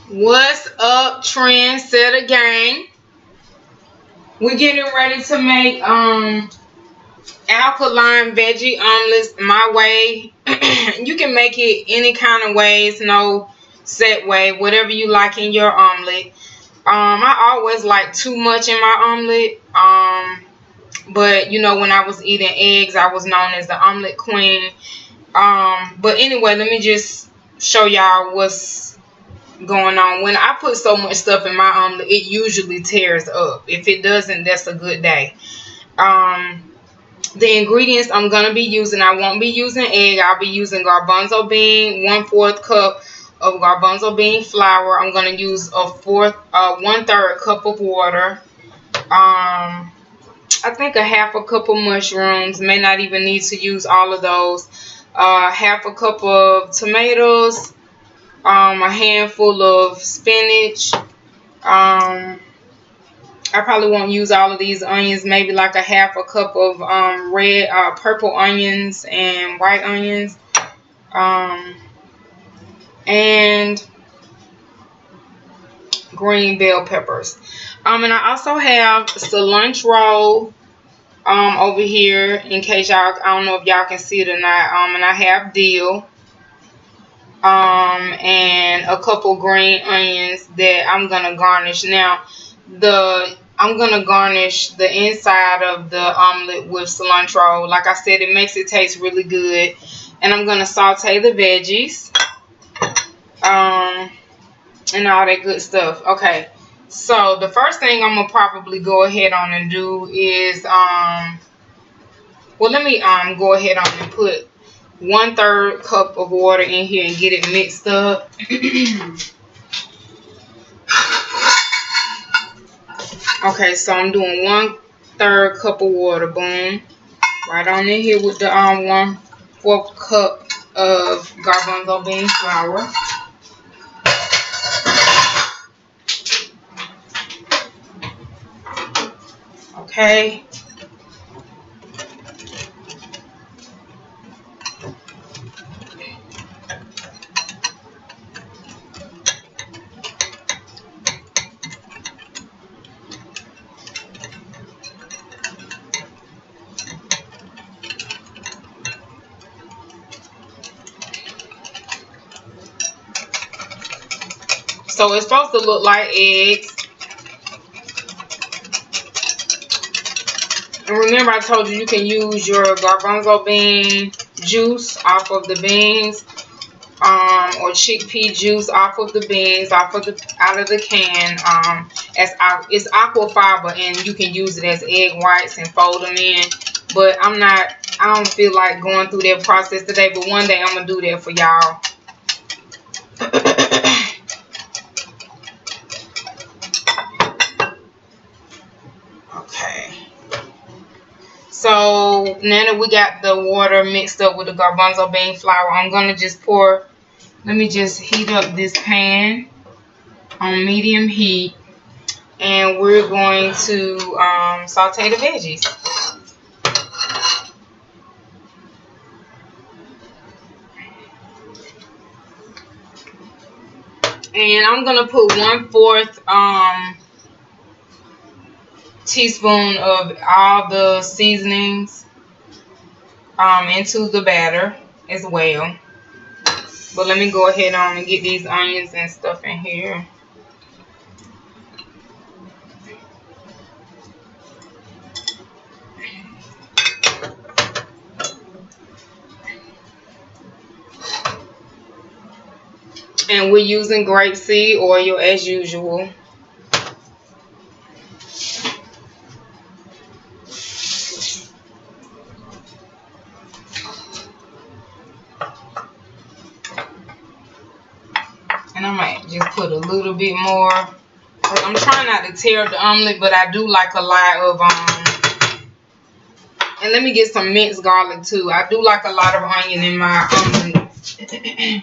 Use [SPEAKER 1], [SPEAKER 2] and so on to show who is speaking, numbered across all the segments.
[SPEAKER 1] What's up, Trendsetta gang? We're getting ready to make alkaline veggie omelets my way. You can make it any kind of ways, no set way, whatever you like in your omelet. I always like too much in my omelet. But you know, when I was eating eggs, I was known as the omelet queen. But anyway, let me just show y'all what's going on. When I put so much stuff in my omelet, it usually tears up. If it doesn't, that's a good day. The ingredients I'm gonna be using, I won't be using egg. I'll be using garbanzo bean, 1/4 cup of garbanzo bean flour. I'm gonna use a 1/3 cup of water. I think a half a cup of mushrooms. May not even need to use all of those. Half a cup of tomatoes. A handful of spinach. I probably won't use all of these onions. Maybe like a half a cup of purple onions and white onions. And green bell peppers. And I also have cilantro over here in case y'all, I don't know if y'all can see it or not. And I have dill. And a couple green onions that I'm gonna garnish. Now, I'm gonna garnish the inside of the omelet with cilantro. Like I said, it makes it taste really good. And I'm gonna saute the veggies, and all that good stuff. Okay, so the first thing I'm gonna probably go ahead on and do is well, let me go ahead on and put 1/3 cup of water in here and get it mixed up. Okay, so I'm doing 1/3 cup of water. Boom, right on in here with the 1/4 cup of garbanzo bean flour. Okay. So it's supposed to look like eggs. And remember, I told you can use your garbanzo bean juice off of the beans, or chickpea juice off of the beans, out of the can. It's aqua fiber, and you can use it as egg whites and fold them in. But I don't feel like going through that process today. But one day I'm gonna do that for y'all. Okay. So now that we got the water mixed up with the garbanzo bean flour, I'm gonna just let me just heat up this pan on medium heat, and we're going to saute the veggies. And I'm gonna put 1/4 teaspoon of all the seasonings into the batter as well. But let me go ahead on and get these onions and stuff in here. And we're using grapeseed oil as usual. And I might just put a little bit more. I'm trying not to tear up the omelet, but I do like a lot of and let me get some minced garlic too. I do like a lot of onion in my omelet.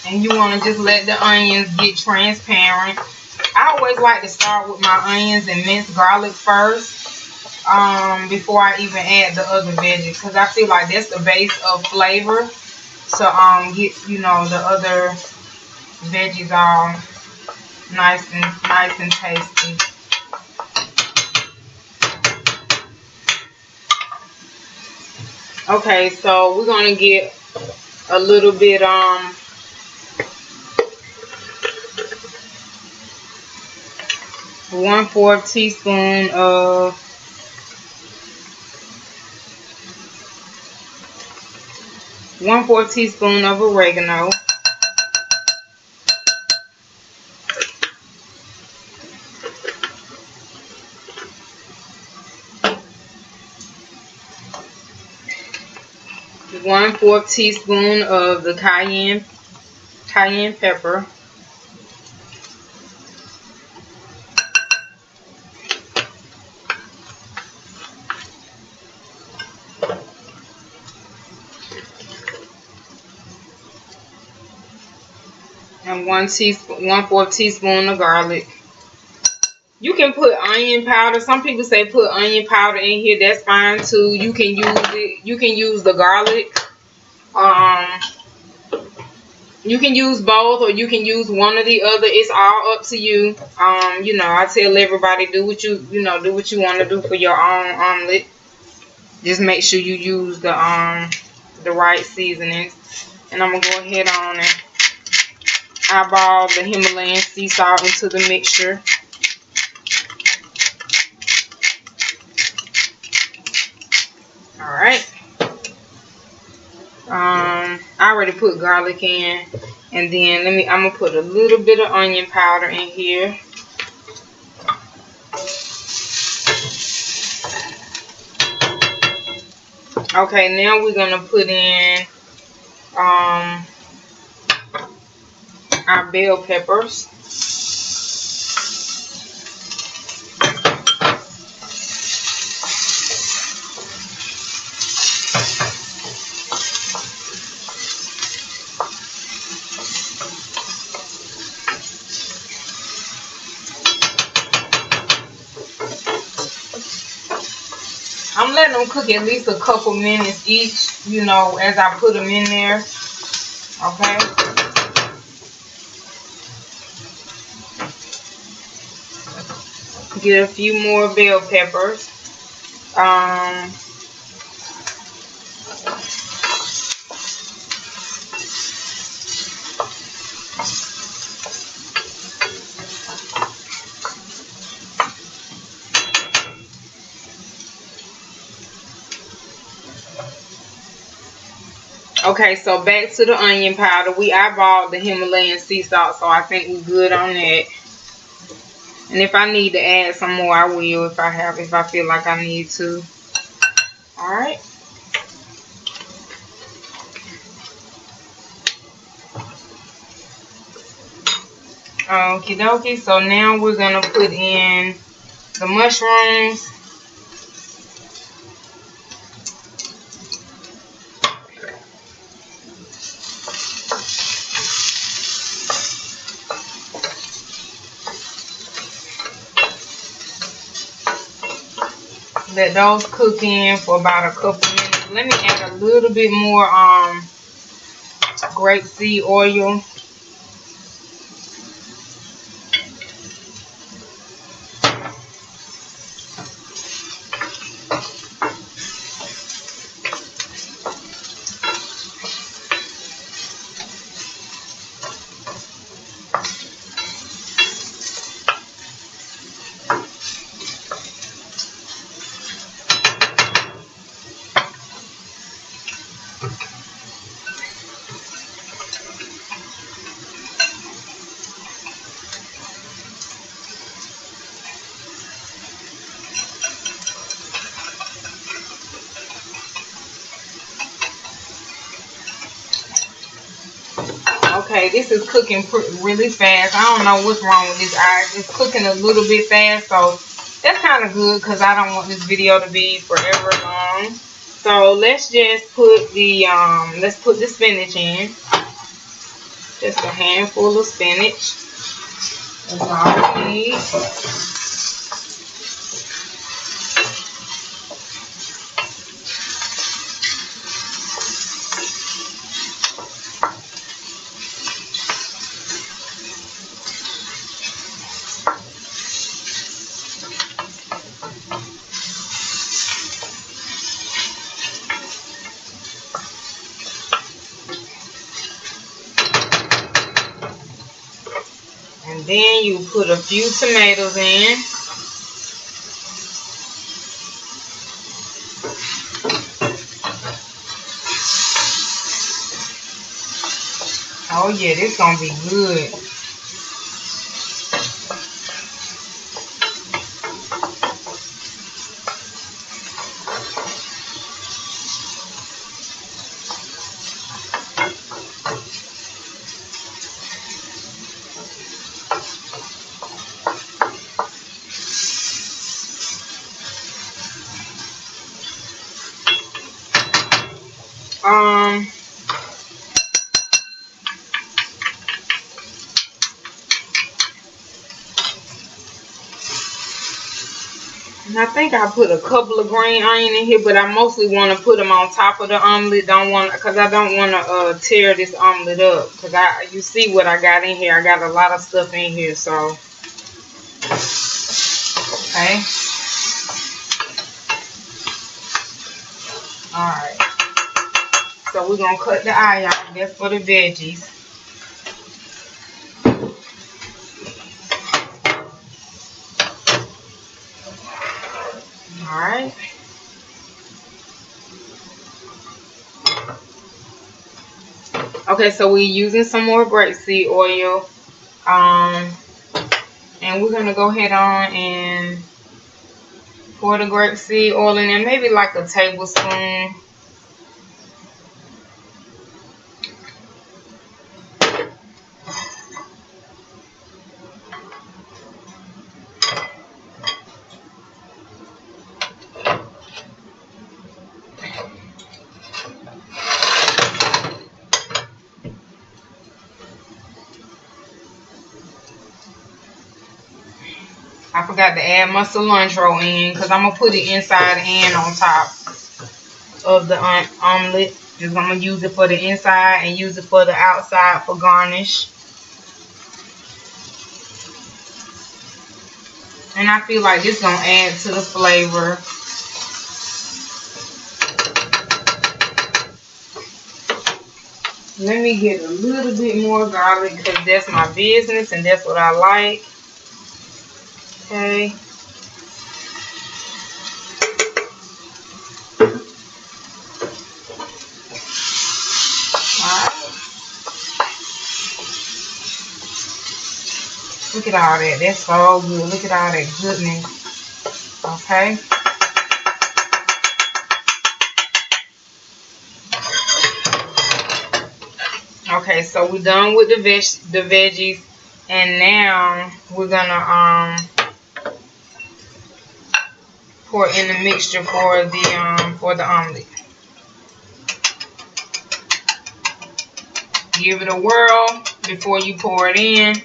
[SPEAKER 1] And you want to just let the onions get transparent. I always like to start with my onions and minced garlic first, before I even add the other veggies, because I feel like that's the base of flavor. So get, you know, the other veggies all nice and tasty. Okay, so we're gonna get a little bit 1/4 teaspoon of oregano. One-fourth teaspoon of the cayenne pepper. And 1/4 teaspoon of garlic. You can put onion powder. Some people say put onion powder in here. That's fine too. You can use it. You can use the garlic. You can use both, or you can use one or the other. It's all up to you. You know, I tell everybody, do what you want to do for your own omelet. Just make sure you use the right seasonings. And I'm gonna go ahead on and eyeball the Himalayan sea salt into the mixture. Alright. I already put garlic in, and then I'm gonna put a little bit of onion powder in here. Okay, now we're gonna put in our bell peppers. I'm letting them cook at least a couple minutes each, you know, as I put them in there. Okay. Get a few more bell peppers. Okay, so back to the onion powder. We eyeballed the Himalayan sea salt, so I think we're good on that. And if I need to add some more, I will if I feel like I need to. Alright. Okie dokie. So now we're gonna put in the mushrooms. Let those cook in for about a couple minutes. Let me add a little bit more grapeseed oil. Okay, this is cooking really fast. I don't know what's wrong with this eye. It's cooking a little bit fast, so that's kind of good because I don't want this video to be forever long. So let's just put the let's put the spinach in. Just a handful of spinach. That's all we need. And then you put a few tomatoes in. Oh yeah, this gonna be good. And I think I put a couple of green onion in here, but I mostly want to put them on top of the omelet. Because I don't want to tear this omelet up. Because you see what I got in here. I got a lot of stuff in here, so okay. All right. So we're gonna cut the eye out. That's for the veggies. Alright. Okay, so we're using some more grapeseed oil. And we're gonna go ahead on and pour the grapeseed oil in there, maybe like a tablespoon. I forgot to add my cilantro in because I'm going to put it inside and on top of the omelet. Just I'm going to use it for the inside and use it for the outside for garnish. And I feel like this is going to add to the flavor. Let me get a little bit more garlic because that's my business and that's what I like. Okay. Alright. Look at all that. That's so good. Look at all that goodness. Okay. Okay, so we're done with the veggies, and now we're gonna pour in the mixture for the omelet. Give it a whirl before you pour it in.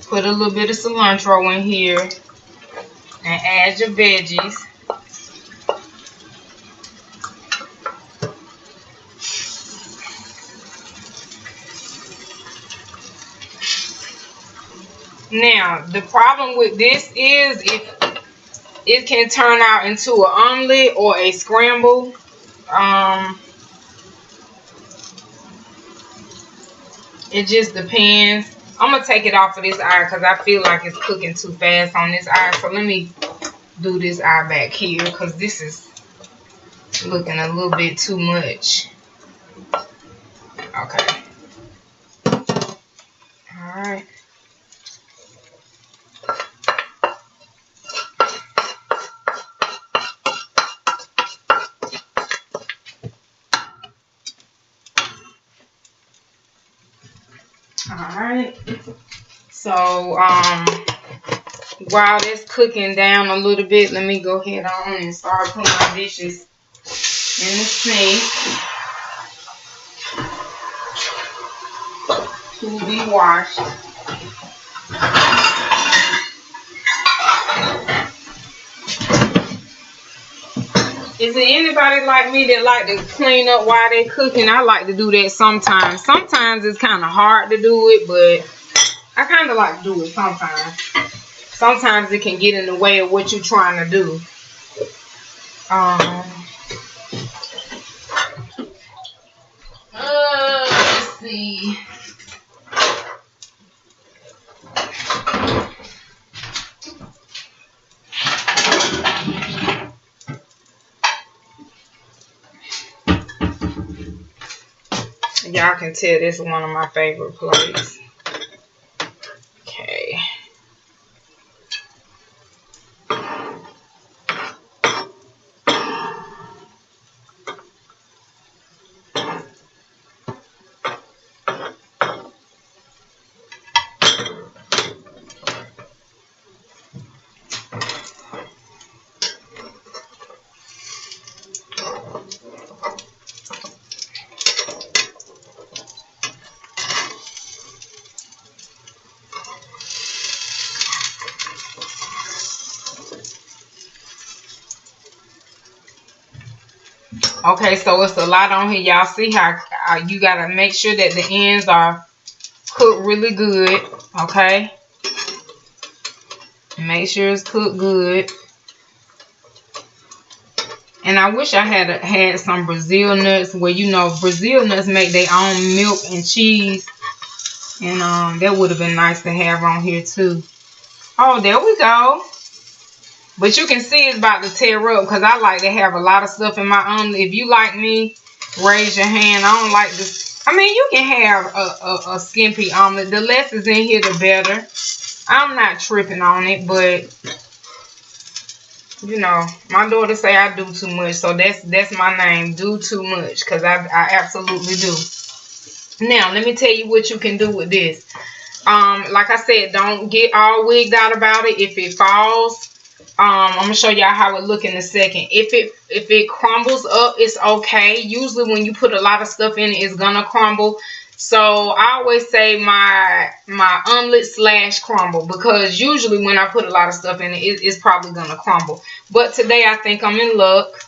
[SPEAKER 1] Put a little bit of cilantro in here and add your veggies. Now, the problem with this is it can turn out into an omelet or a scramble. It just depends. I'm going to take it off of this eye because I feel like it's cooking too fast on this eye. So let me do this eye back here because this is looking a little bit too much. Okay. Alright. Alright. So, while that's cooking down a little bit, let me go ahead on and start putting my dishes in the sink to be washed. Is there anybody like me that like to clean up while they cooking? I like to do that sometimes. Sometimes it's kind of hard to do it, but I kind of like to do it sometimes. Sometimes it can get in the way of what you're trying to do. Let's see. Y'all can tell this is one of my favorite plates. Okay. Okay, so it's a lot on here. Y'all see how you gotta make sure that the ends are cooked really good. Okay, make sure it's cooked good. And I wish I had some Brazil nuts, where you know Brazil nuts make their own milk and cheese, and that would have been nice to have on here too. Oh, there we go. But you can see it's about to tear up because I like to have a lot of stuff in my omelet. If you like me, raise your hand. I don't like this. I mean, you can have a skimpy omelet. The less is in here, the better. I'm not tripping on it, but you know, my daughter say I do too much, so that's my name, do too much, because I absolutely do. Now, let me tell you what you can do with this. Like I said, don't get all wigged out about it. If it falls, I'm gonna show y'all how it look in a second. If it crumbles up, it's okay. Usually when you put a lot of stuff in it, it's gonna crumble. So I always say my omelet slash crumble, because usually when I put a lot of stuff in it, it's probably gonna crumble. But today I think I'm in luck.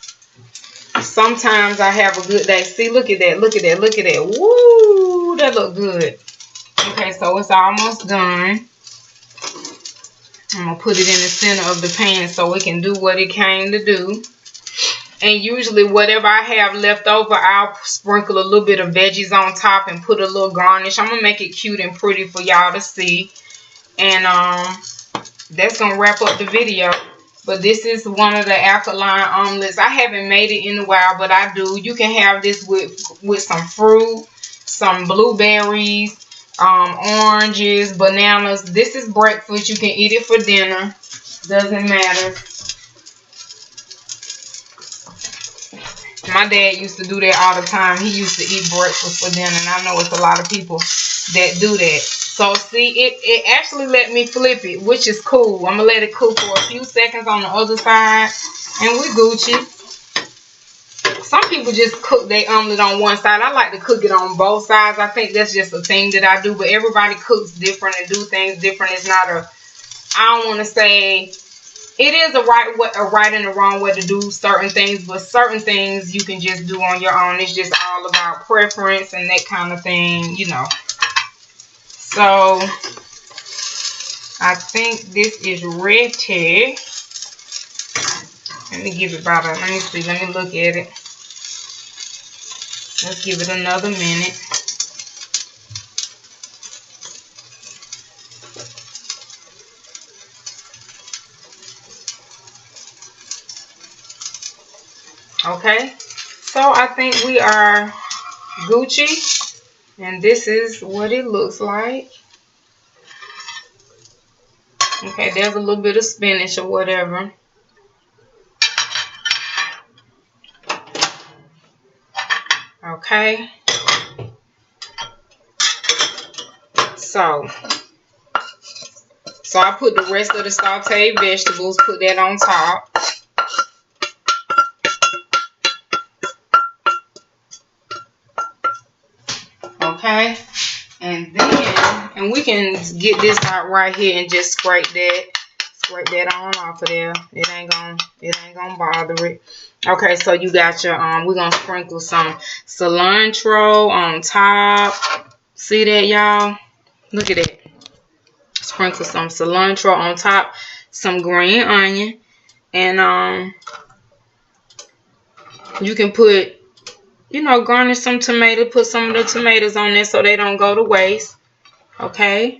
[SPEAKER 1] Sometimes I have a good day. See, look at that, look at that, look at that. Woo, that look good. Okay, so it's almost done. I'm going to put it in the center of the pan so it can do what it came to do. And usually whatever I have left over, I'll sprinkle a little bit of veggies on top and put a little garnish. I'm going to make it cute and pretty for y'all to see. And that's going to wrap up the video. But this is one of the alkaline omelets. I haven't made it in a while, but I do. You can have this with some fruit, some blueberries, oranges, bananas. This is breakfast. You can eat it for dinner. Doesn't matter. My dad used to do that all the time. He used to eat breakfast for dinner, and I know it's a lot of people that do that. So see, it actually let me flip it, which is cool. I'm gonna let it cook for a few seconds on the other side, and we Gucci. Some people just cook their omelet on one side. I like to cook it on both sides. I think that's just a thing that I do. But everybody cooks different and do things different. It's not a, I don't want to say, it is a right and a wrong way to do certain things. But certain things you can just do on your own. It's just all about preference and that kind of thing, you know. So, I think this is ready. Let me give it about a, let me see, let me look at it. Let's give it another minute. Okay, so I think we are Gucci, and this is what it looks like. Okay, there's a little bit of spinach or whatever. Okay. So I put the rest of the sauteed vegetables, put that on top. Okay. And then, we can get this out right here and just scrape that on off of there. It ain't gonna bother it. Okay, so you got your we're gonna sprinkle some cilantro on top. See that, y'all? Look at that. Sprinkle some cilantro on top, some green onion, and you can put, you know, garnish some tomato, put some of the tomatoes on there so they don't go to waste. Okay.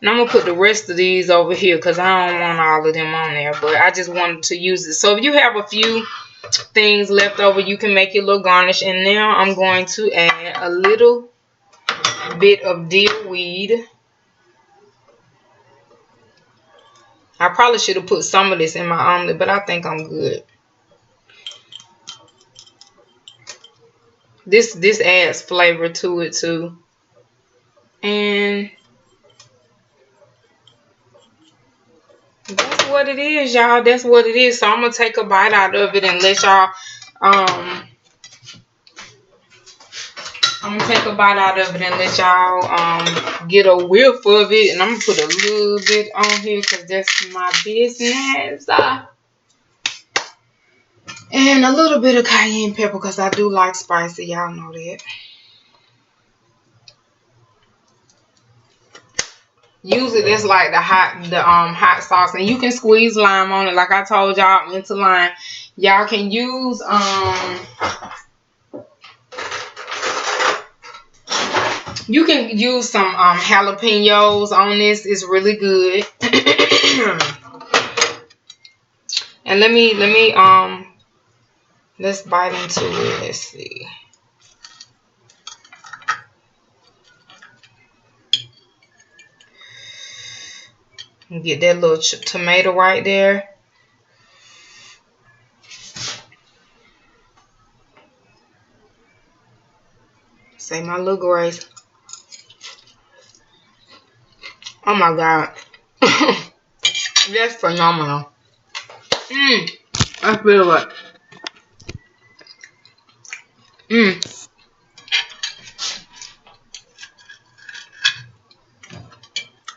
[SPEAKER 1] And I'm going to put the rest of these over here because I don't want all of them on there. But I just wanted to use it. So if you have a few things left over, you can make your little garnish. And now I'm going to add a little bit of dill weed. I probably should have put some of this in my omelet, but I think I'm good. This adds flavor to it too. And that's what it is, y'all. That's what it is. So I'm gonna take a bite out of it and let y'all get a whiff of it. And I'm gonna put a little bit on here because that's my business. And a little bit of cayenne pepper because I do like spicy. Y'all know that. Usually that's like the hot sauce, and you can squeeze lime on it. Like I told y'all, I'm into lime. Y'all can use you can use some jalapenos on this. It's really good. And let's bite into it. Let's see. And get that little tomato right there. Say my little grace. Oh my God. That's phenomenal. I feel like.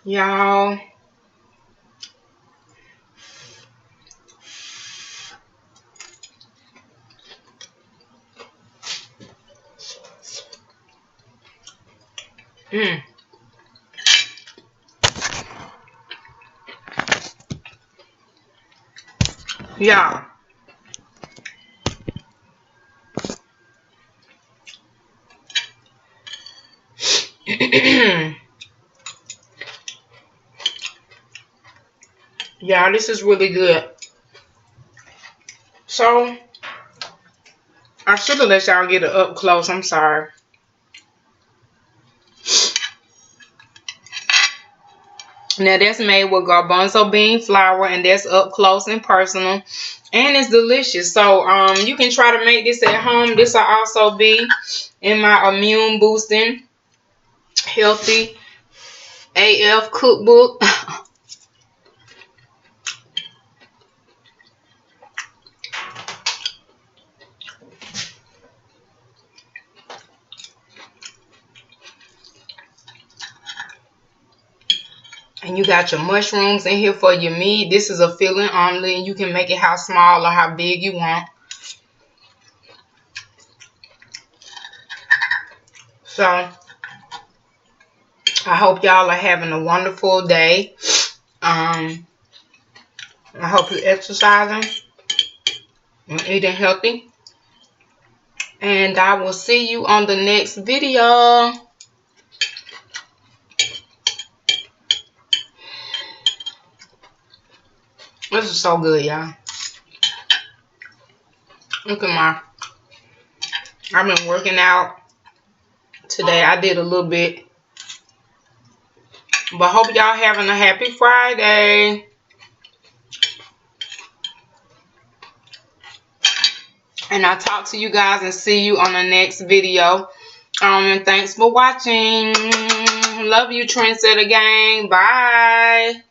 [SPEAKER 1] Y'all. Yeah. Yeah, this is really good. So, I should have let y'all get it up close. I'm sorry. Now, that's made with garbanzo bean flour, and that's up close and personal. And it's delicious. So, you can try to make this at home. This will also be in my immune boosting, healthy AF cookbook. And you got your mushrooms in here for your meat. This is a filling omelet, and you can make it how small or how big you want. So, I hope y'all are having a wonderful day. I hope you're exercising and eating healthy. And I will see you on the next video. This is so good, y'all. Look at I've been working out today. I did a little bit. But hope y'all having a happy Friday. And I'll talk to you guys and see you on the next video. And thanks for watching. Love you, Trendsetter gang. Bye.